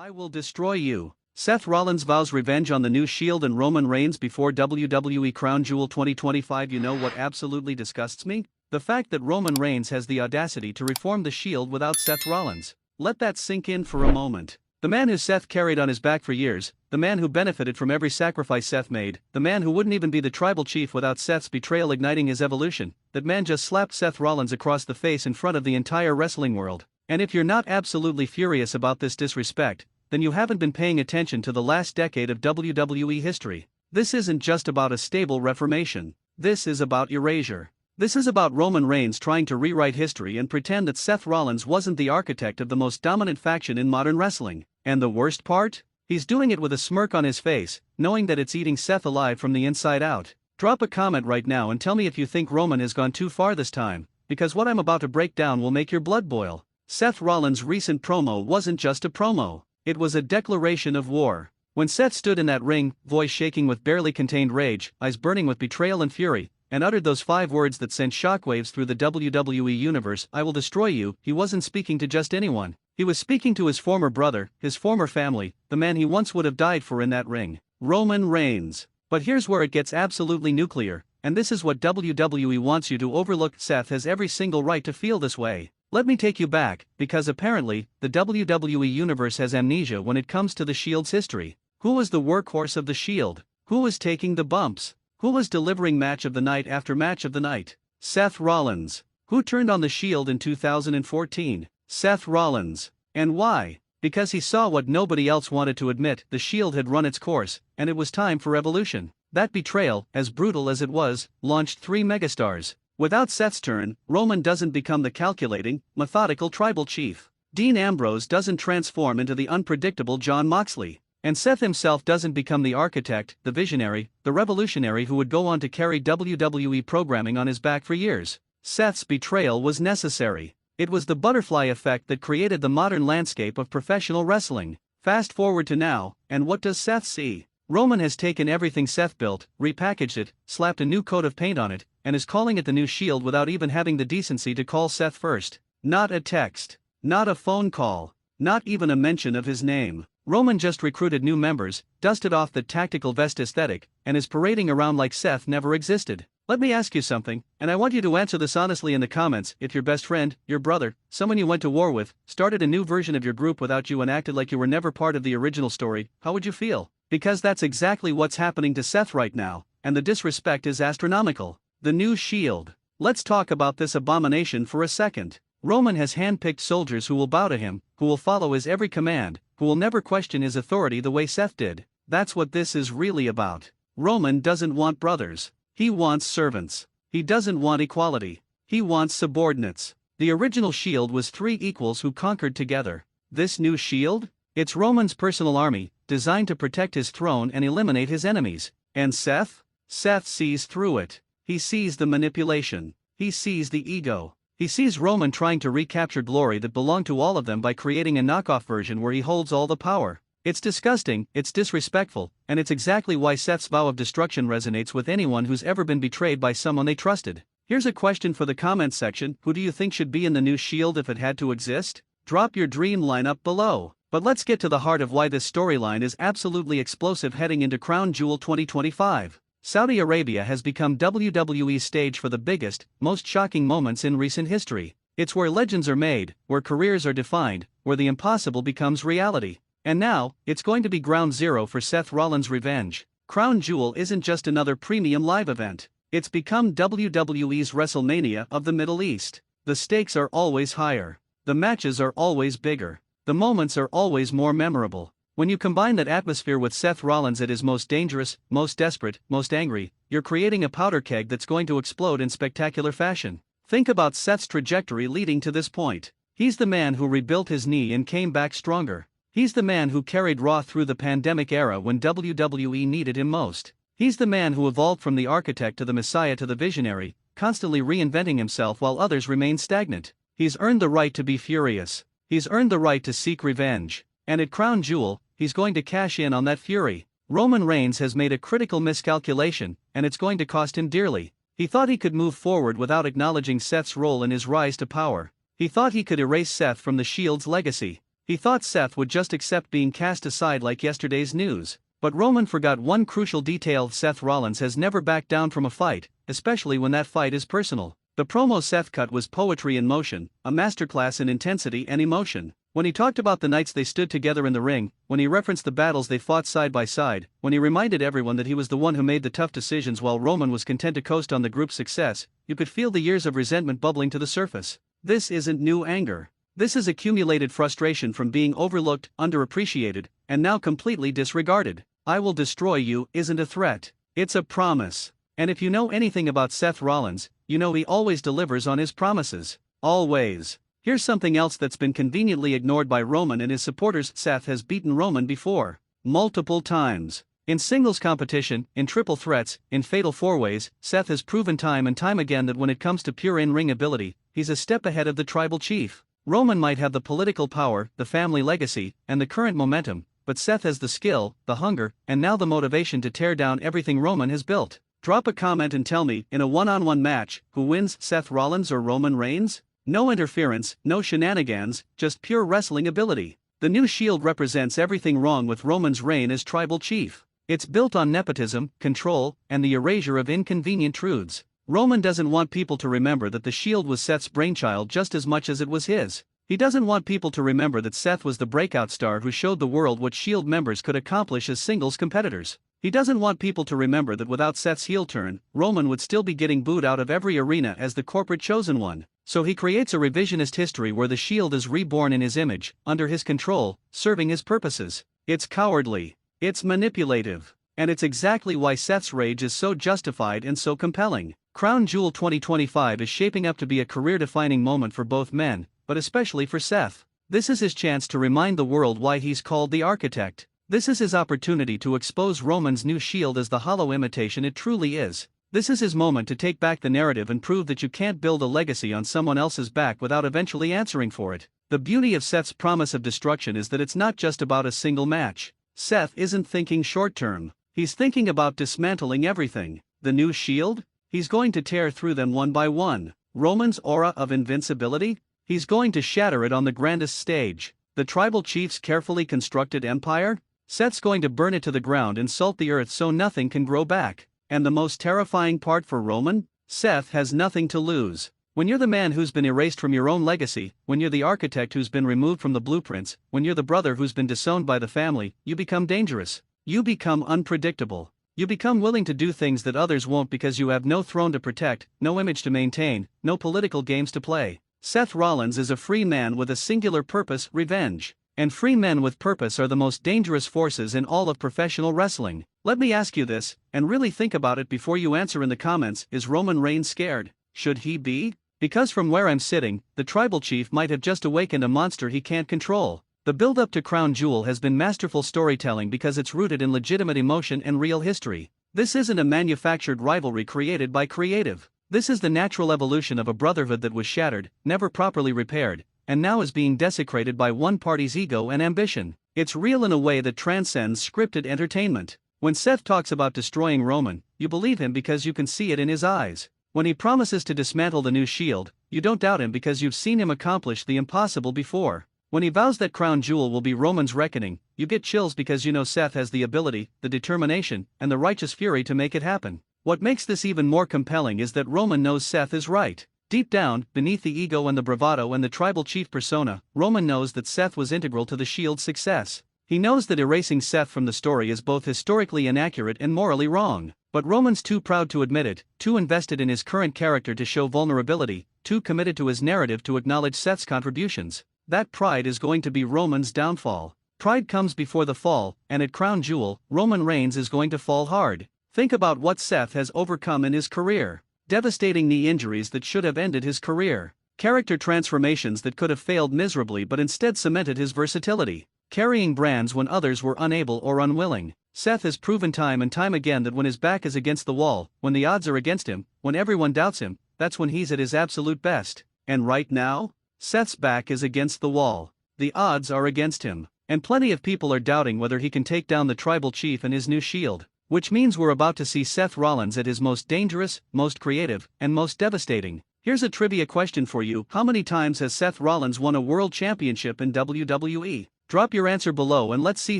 I will destroy you. Seth Rollins vows revenge on the new Shield and Roman Reigns before WWE Crown Jewel 2025. You know what absolutely disgusts me? The fact that Roman Reigns has the audacity to reform the Shield without Seth Rollins. Let that sink in for a moment. The man who Seth carried on his back for years, the man who benefited from every sacrifice Seth made, the man who wouldn't even be the tribal chief without Seth's betrayal igniting his evolution, that man just slapped Seth Rollins across the face in front of the entire wrestling world. And if you're not absolutely furious about this disrespect, then you haven't been paying attention to the last decade of WWE history. This isn't just about a stable reformation. This is about erasure. This is about Roman Reigns trying to rewrite history and pretend that Seth Rollins wasn't the architect of the most dominant faction in modern wrestling. And the worst part? He's doing it with a smirk on his face, knowing that it's eating Seth alive from the inside out. Drop a comment right now and tell me if you think Roman has gone too far this time, because what I'm about to break down will make your blood boil. Seth Rollins' recent promo wasn't just a promo. It was a declaration of war. When Seth stood in that ring, voice shaking with barely contained rage, eyes burning with betrayal and fury, and uttered those 5 words that sent shockwaves through the WWE Universe, "I will destroy you," he wasn't speaking to just anyone. He was speaking to his former brother, his former family, the man he once would have died for in that ring. Roman Reigns. But here's where it gets absolutely nuclear, and this is what WWE wants you to overlook. Seth has every single right to feel this way. Let me take you back, because apparently, the WWE Universe has amnesia when it comes to the Shield's history. Who was the workhorse of the Shield? Who was taking the bumps? Who was delivering match of the night after match of the night? Seth Rollins. Who turned on the Shield in 2014? Seth Rollins. And why? Because he saw what nobody else wanted to admit: the Shield had run its course, and it was time for evolution. That betrayal, as brutal as it was, launched 3 megastars. Without Seth's turn, Roman doesn't become the calculating, methodical tribal chief. Dean Ambrose doesn't transform into the unpredictable Jon Moxley. And Seth himself doesn't become the architect, the visionary, the revolutionary who would go on to carry WWE programming on his back for years. Seth's betrayal was necessary. It was the butterfly effect that created the modern landscape of professional wrestling. Fast forward to now, and what does Seth see? Roman has taken everything Seth built, repackaged it, slapped a new coat of paint on it, and is calling it the new Shield without even having the decency to call Seth first. Not a text. Not a phone call. Not even a mention of his name. Roman just recruited new members, dusted off the tactical vest aesthetic, and is parading around like Seth never existed. Let me ask you something, and I want you to answer this honestly in the comments. If your best friend, your brother, someone you went to war with, started a new version of your group without you and acted like you were never part of the original story, how would you feel? Because that's exactly what's happening to Seth right now, and the disrespect is astronomical. The new Shield. Let's talk about this abomination for a second. Roman has handpicked soldiers who will bow to him, who will follow his every command, who will never question his authority the way Seth did. That's what this is really about. Roman doesn't want brothers. He wants servants. He doesn't want equality. He wants subordinates. The original Shield was 3 equals who conquered together. This new Shield? It's Roman's personal army, designed to protect his throne and eliminate his enemies. And Seth? Seth sees through it. He sees the manipulation. He sees the ego. He sees Roman trying to recapture glory that belonged to all of them by creating a knockoff version where he holds all the power. It's disgusting, it's disrespectful, and it's exactly why Seth's vow of destruction resonates with anyone who's ever been betrayed by someone they trusted. Here's a question for the comments section: who do you think should be in the new Shield if it had to exist? Drop your dream lineup below. But let's get to the heart of why this storyline is absolutely explosive heading into Crown Jewel 2025. Saudi Arabia has become WWE's stage for the biggest, most shocking moments in recent history. It's where legends are made, where careers are defined, where the impossible becomes reality. And now, it's going to be ground zero for Seth Rollins' revenge. Crown Jewel isn't just another premium live event. It's become WWE's WrestleMania of the Middle East. The stakes are always higher. The matches are always bigger. The moments are always more memorable. When you combine that atmosphere with Seth Rollins at his most dangerous, most desperate, most angry, you're creating a powder keg that's going to explode in spectacular fashion. Think about Seth's trajectory leading to this point. He's the man who rebuilt his knee and came back stronger. He's the man who carried Raw through the pandemic era when WWE needed him most. He's the man who evolved from the architect to the messiah to the visionary, constantly reinventing himself while others remain stagnant. He's earned the right to be furious. He's earned the right to seek revenge. And at Crown Jewel, he's going to cash in on that fury. Roman Reigns has made a critical miscalculation, and it's going to cost him dearly. He thought he could move forward without acknowledging Seth's role in his rise to power. He thought he could erase Seth from the Shield's legacy. He thought Seth would just accept being cast aside like yesterday's news. But Roman forgot one crucial detail: Seth Rollins has never backed down from a fight, especially when that fight is personal. The promo Seth cut was poetry in motion, a masterclass in intensity and emotion. When he talked about the nights they stood together in the ring, when he referenced the battles they fought side by side, when he reminded everyone that he was the one who made the tough decisions while Roman was content to coast on the group's success, you could feel the years of resentment bubbling to the surface. This isn't new anger. This is accumulated frustration from being overlooked, underappreciated, and now completely disregarded. "I will destroy you" isn't a threat, it's a promise. And if you know anything about Seth Rollins, you know he always delivers on his promises. Always. Here's something else that's been conveniently ignored by Roman and his supporters: Seth has beaten Roman before. Multiple times. In singles competition, in triple threats, in fatal four-ways, Seth has proven time and time again that when it comes to pure in-ring ability, he's a step ahead of the tribal chief. Roman might have the political power, the family legacy, and the current momentum, but Seth has the skill, the hunger, and now the motivation to tear down everything Roman has built. Drop a comment and tell me, in a one-on-one match, who wins, Seth Rollins or Roman Reigns? No interference, no shenanigans, just pure wrestling ability. The new Shield represents everything wrong with Roman's reign as tribal chief. It's built on nepotism, control, and the erasure of inconvenient truths. Roman doesn't want people to remember that the Shield was Seth's brainchild just as much as it was his. He doesn't want people to remember that Seth was the breakout star who showed the world what Shield members could accomplish as singles competitors. He doesn't want people to remember that without Seth's heel turn, Roman would still be getting booed out of every arena as the corporate chosen one. So he creates a revisionist history where the Shield is reborn in his image, under his control, serving his purposes. It's cowardly. It's manipulative. And it's exactly why Seth's rage is so justified and so compelling. Crown Jewel 2025 is shaping up to be a career-defining moment for both men, but especially for Seth. This is his chance to remind the world why he's called the Architect. This is his opportunity to expose Roman's new Shield as the hollow imitation it truly is. This is his moment to take back the narrative and prove that you can't build a legacy on someone else's back without eventually answering for it. The beauty of Seth's promise of destruction is that it's not just about a single match. Seth isn't thinking short-term. He's thinking about dismantling everything. The new Shield? He's going to tear through them one by one. Roman's aura of invincibility? He's going to shatter it on the grandest stage. The tribal chief's carefully constructed empire? Seth's going to burn it to the ground and salt the earth so nothing can grow back. And the most terrifying part for Roman? Seth has nothing to lose. When you're the man who's been erased from your own legacy, when you're the architect who's been removed from the blueprints, when you're the brother who's been disowned by the family, you become dangerous. You become unpredictable. You become willing to do things that others won't because you have no throne to protect, no image to maintain, no political games to play. Seth Rollins is a free man with a singular purpose: revenge. And free men with purpose are the most dangerous forces in all of professional wrestling. Let me ask you this, and really think about it before you answer in the comments: is Roman Reigns scared? Should he be? Because from where I'm sitting, the tribal chief might have just awakened a monster he can't control. The build-up to Crown Jewel has been masterful storytelling because it's rooted in legitimate emotion and real history. This isn't a manufactured rivalry created by creative. This is the natural evolution of a brotherhood that was shattered, never properly repaired, and now is being desecrated by one party's ego and ambition. It's real in a way that transcends scripted entertainment. When Seth talks about destroying Roman, you believe him because you can see it in his eyes. When he promises to dismantle the new Shield, you don't doubt him because you've seen him accomplish the impossible before. When he vows that Crown Jewel will be Roman's reckoning, you get chills because you know Seth has the ability, the determination, and the righteous fury to make it happen. What makes this even more compelling is that Roman knows Seth is right. Deep down, beneath the ego and the bravado and the tribal chief persona, Roman knows that Seth was integral to the Shield's success. He knows that erasing Seth from the story is both historically inaccurate and morally wrong. But Roman's too proud to admit it, too invested in his current character to show vulnerability, too committed to his narrative to acknowledge Seth's contributions. That pride is going to be Roman's downfall. Pride comes before the fall, and at Crown Jewel, Roman Reigns is going to fall hard. Think about what Seth has overcome in his career. Devastating knee injuries that should have ended his career. Character transformations that could have failed miserably but instead cemented his versatility. Carrying brands when others were unable or unwilling. Seth has proven time and time again that when his back is against the wall, when the odds are against him, when everyone doubts him, that's when he's at his absolute best. And right now? Seth's back is against the wall. The odds are against him. And plenty of people are doubting whether he can take down the tribal chief and his new Shield. Which means we're about to see Seth Rollins at his most dangerous, most creative, and most devastating. Here's a trivia question for you. How many times has Seth Rollins won a world championship in WWE? Drop your answer below and let's see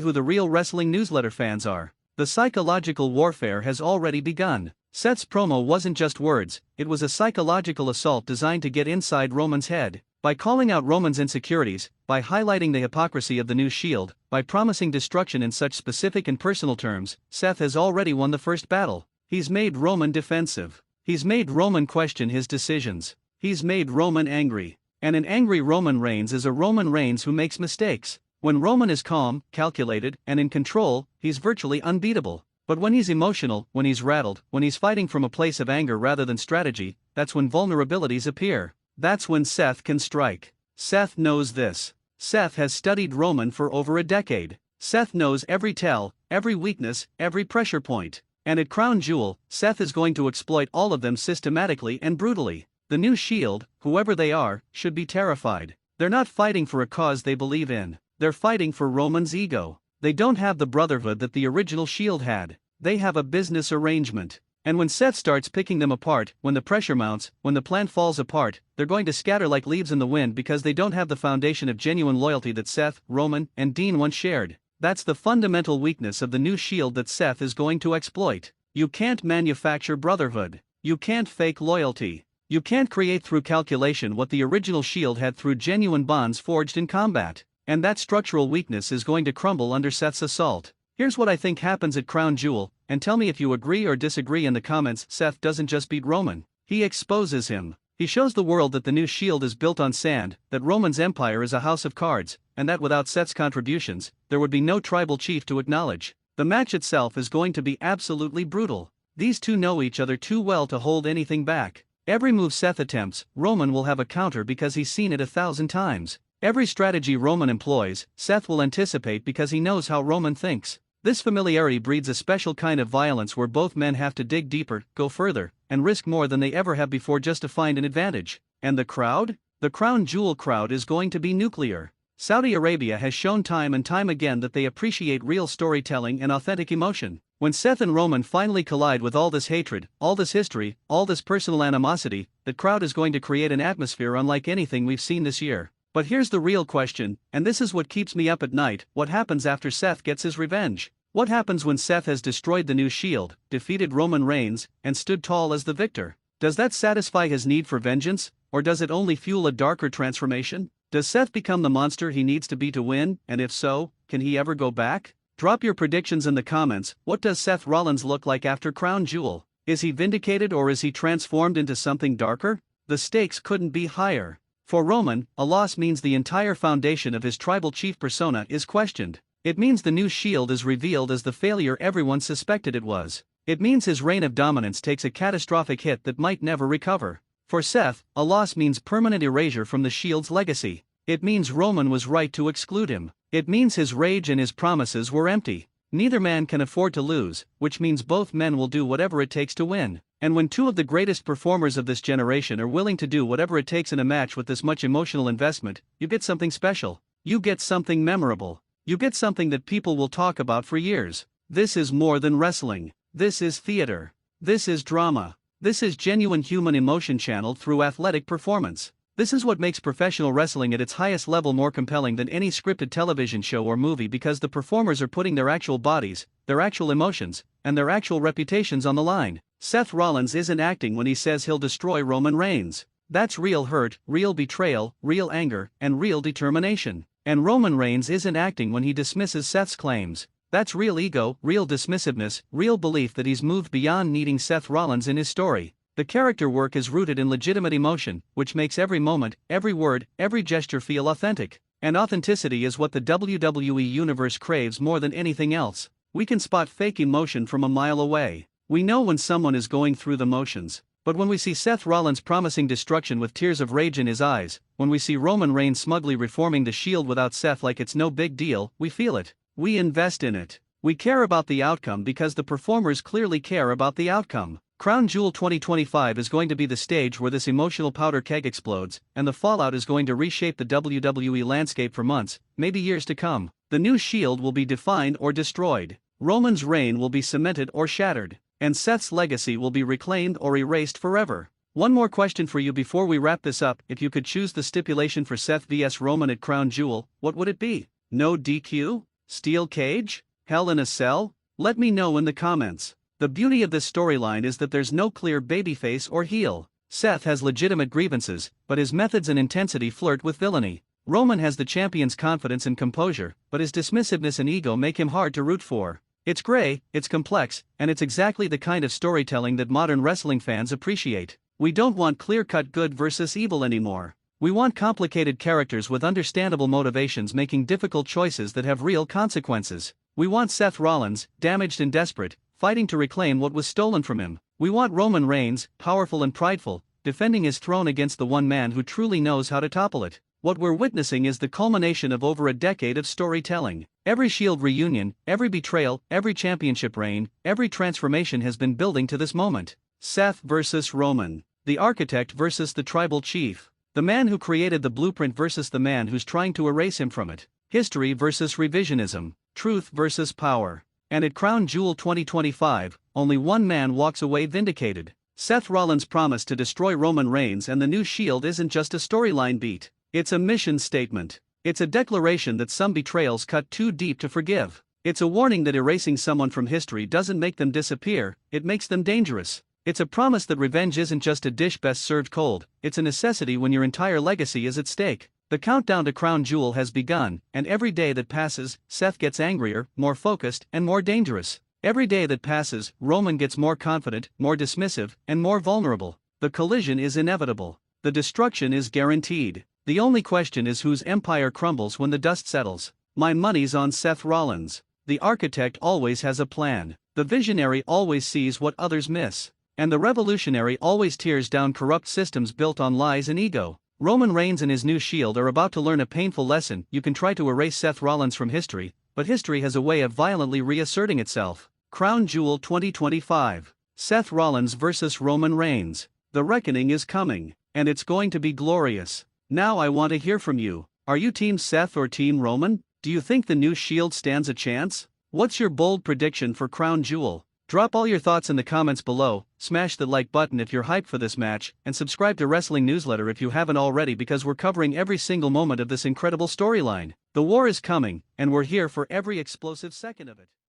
who the real wrestling newsletter fans are. The psychological warfare has already begun. Seth's promo wasn't just words, it was a psychological assault designed to get inside Roman's head. By calling out Roman's insecurities, by highlighting the hypocrisy of the new Shield, by promising destruction in such specific and personal terms, Seth has already won the first battle. He's made Roman defensive. He's made Roman question his decisions. He's made Roman angry. And an angry Roman Reigns is a Roman Reigns who makes mistakes. When Roman is calm, calculated, and in control, he's virtually unbeatable. But when he's emotional, when he's rattled, when he's fighting from a place of anger rather than strategy, that's when vulnerabilities appear. That's when Seth can strike. Seth knows this. Seth has studied Roman for over a decade. Seth knows every tell, every weakness, every pressure point. And at Crown Jewel, Seth is going to exploit all of them systematically and brutally. The new Shield, whoever they are, should be terrified. They're not fighting for a cause they believe in. They're fighting for Roman's ego. They don't have the brotherhood that the original Shield had. They have a business arrangement. And when Seth starts picking them apart, when the pressure mounts, when the plan falls apart, they're going to scatter like leaves in the wind because they don't have the foundation of genuine loyalty that Seth, Roman, and Dean once shared. That's the fundamental weakness of the new Shield that Seth is going to exploit. You can't manufacture brotherhood. You can't fake loyalty. You can't create through calculation what the original Shield had through genuine bonds forged in combat. And that structural weakness is going to crumble under Seth's assault. Here's what I think happens at Crown Jewel, and tell me if you agree or disagree in the comments. Seth doesn't just beat Roman. He exposes him. He shows the world that the new Shield is built on sand, that Roman's empire is a house of cards, and that without Seth's contributions, there would be no tribal chief to acknowledge. The match itself is going to be absolutely brutal. These two know each other too well to hold anything back. Every move Seth attempts, Roman will have a counter because he's seen it 1,000 times. Every strategy Roman employs, Seth will anticipate because he knows how Roman thinks. This familiarity breeds a special kind of violence where both men have to dig deeper, go further, and risk more than they ever have before just to find an advantage. And the crowd? The Crown Jewel crowd is going to be nuclear. Saudi Arabia has shown time and time again that they appreciate real storytelling and authentic emotion. When Seth and Roman finally collide with all this hatred, all this history, all this personal animosity, the crowd is going to create an atmosphere unlike anything we've seen this year. But here's the real question, and this is what keeps me up at night: what happens after Seth gets his revenge? What happens when Seth has destroyed the new Shield, defeated Roman Reigns, and stood tall as the victor? Does that satisfy his need for vengeance, or does it only fuel a darker transformation? Does Seth become the monster he needs to be to win, and if so, can he ever go back? Drop your predictions in the comments. What does Seth Rollins look like after Crown Jewel? Is he vindicated or is he transformed into something darker? The stakes couldn't be higher. For Roman, a loss means the entire foundation of his tribal chief persona is questioned. It means the new Shield is revealed as the failure everyone suspected it was. It means his reign of dominance takes a catastrophic hit that might never recover. For Seth, a loss means permanent erasure from the Shield's legacy. It means Roman was right to exclude him. It means his rage and his promises were empty. Neither man can afford to lose, which means both men will do whatever it takes to win. And when two of the greatest performers of this generation are willing to do whatever it takes in a match with this much emotional investment, you get something special. You get something memorable. You get something that people will talk about for years. This is more than wrestling. This is theater. This is drama. This is genuine human emotion channeled through athletic performance. This is what makes professional wrestling at its highest level more compelling than any scripted television show or movie, because the performers are putting their actual bodies, their actual emotions, and their actual reputations on the line. Seth Rollins isn't acting when he says he'll destroy Roman Reigns. That's real hurt, real betrayal, real anger, and real determination. And Roman Reigns isn't acting when he dismisses Seth's claims. That's real ego, real dismissiveness, real belief that he's moved beyond needing Seth Rollins in his story. The character work is rooted in legitimate emotion, which makes every moment, every word, every gesture feel authentic. And authenticity is what the WWE Universe craves more than anything else. We can spot fake emotion from a mile away. We know when someone is going through the motions. But when we see Seth Rollins promising destruction with tears of rage in his eyes, when we see Roman Reigns smugly reforming the Shield without Seth like it's no big deal, we feel it. We invest in it. We care about the outcome because the performers clearly care about the outcome. Crown Jewel 2025 is going to be the stage where this emotional powder keg explodes, and the fallout is going to reshape the WWE landscape for months, maybe years to come. The new Shield will be defined or destroyed. Roman's reign will be cemented or shattered. And Seth's legacy will be reclaimed or erased forever. One more question for you before we wrap this up. If you could choose the stipulation for Seth vs Roman at Crown Jewel, what would it be? No DQ? Steel cage? Hell in a cell? Let me know in the comments. The beauty of this storyline is that there's no clear babyface or heel. Seth has legitimate grievances, but his methods and intensity flirt with villainy. Roman has the champion's confidence and composure, but his dismissiveness and ego make him hard to root for. It's gray, it's complex, and it's exactly the kind of storytelling that modern wrestling fans appreciate. We don't want clear-cut good versus evil anymore. We want complicated characters with understandable motivations making difficult choices that have real consequences. We want Seth Rollins, damaged and desperate, fighting to reclaim what was stolen from him. We want Roman Reigns, powerful and prideful, defending his throne against the one man who truly knows how to topple it. What we're witnessing is the culmination of over a decade of storytelling. Every Shield reunion, every betrayal, every championship reign, every transformation has been building to this moment. Seth versus Roman. The architect versus the tribal chief. The man who created the blueprint versus the man who's trying to erase him from it. History versus revisionism. Truth versus power. And at Crown Jewel 2025, only one man walks away vindicated. Seth Rollins' promise to destroy Roman Reigns and the new Shield isn't just a storyline beat. It's a mission statement. It's a declaration that some betrayals cut too deep to forgive. It's a warning that erasing someone from history doesn't make them disappear, it makes them dangerous. It's a promise that revenge isn't just a dish best served cold, it's a necessity when your entire legacy is at stake. The countdown to Crown Jewel has begun, and every day that passes, Seth gets angrier, more focused, and more dangerous. Every day that passes, Roman gets more confident, more dismissive, and more vulnerable. The collision is inevitable. The destruction is guaranteed. The only question is whose empire crumbles when the dust settles. My money's on Seth Rollins. The architect always has a plan. The visionary always sees what others miss. And the revolutionary always tears down corrupt systems built on lies and ego. Roman Reigns and his new Shield are about to learn a painful lesson. You can try to erase Seth Rollins from history, but history has a way of violently reasserting itself. Crown Jewel 2025. Seth Rollins vs Roman Reigns. The reckoning is coming, and it's going to be glorious. Now I want to hear from you. Are you Team Seth or Team Roman? Do you think the new Shield stands a chance? What's your bold prediction for Crown Jewel? Drop all your thoughts in the comments below, smash the like button if you're hyped for this match, and subscribe to Wrestling Newsletter if you haven't already because we're covering every single moment of this incredible storyline. The war is coming, and we're here for every explosive second of it.